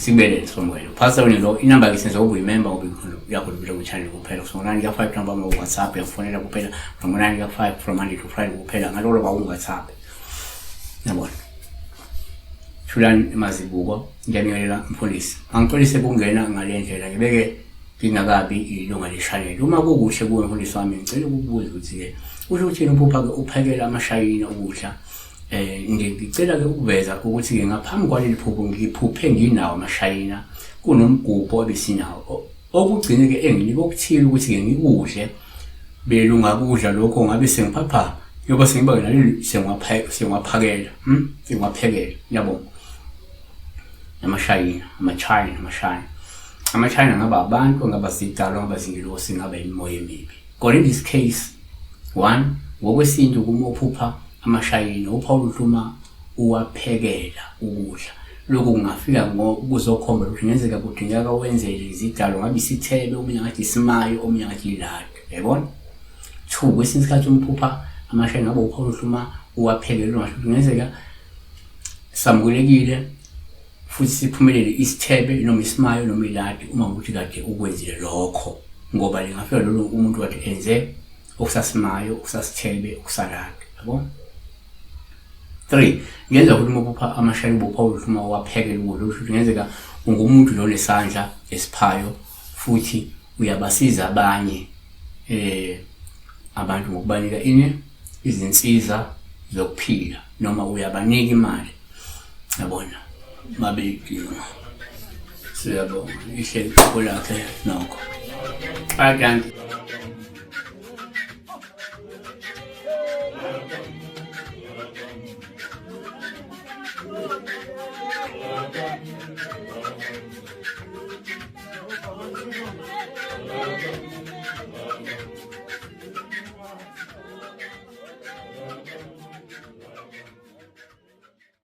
Sibele somewhere. Pastor lo inamba lisenza ukuyimember yakho libilo ku channel kuphela kusukela 9 ka 5 number mo WhatsApp yafonela kuphela from 9 ka 5 from Monday to Friday kuphela ngalolo ba WhatsApp. Yabona. Thulani Mazibuko ngiyamyelela mfundisi. Angixolise kungena ngale ndlela ngibeke ngingakabi ilunga le-channel. Uma kukuhle kuwe mfundisi wami ngicela ukubuza ukuthi ke usho ukuthi uphupha ke uphekela amashayina ukudla. Ngicela ke ukuveza ukuthi ke ngaphambi kwaleli phupho ngiphuphe nginawo amashayina kunomgubho obesinawo okugcine ke engini bokuthile ukuthi ke ngikudle belunga kudla lokho ngabe sengiphapha yoba sengiba naleli sengiwaphakela sengiwaphekela yabo amashayina amachina ngaba abantu ngaba sidalo ngaba zingilosi ngaba imoya emibi. Kodwa in this case one ngokwesintu kumophupha amashayina uPaul uhluma uwaphekela ukudla lokho kungafika kuzokhomba ukuthi ngenzeka kudingeka wenzele izidalo ngabe isithebe omunye ngathi isimayo omunye ngathi ilada yabona. Two kwesinye isikhathi umphupha amashayina ngabe uPaul uhluma uwaphekela ngasho ngenzeka samkulekile futhi siphumelele isithebe noma isimayo noma iladi uma ukuthi kade ukwenzile lokho ngoba lingafika lo umuntu wathi enze okusasimayo okusasithebe okusalada yabona. 3 ngenza ukuthi umphupha amashayina boPaul uhluma waphekela ukudla ukuthi ngenzeka ungumuntu lo lesandla esiphayo futhi uyabasiza abanye abantu ngokubanika izinsiza zokuphila noma uyabanika imali yabona mabeyidinga. Siyabonga ihlelo lakhe nokho. Bye.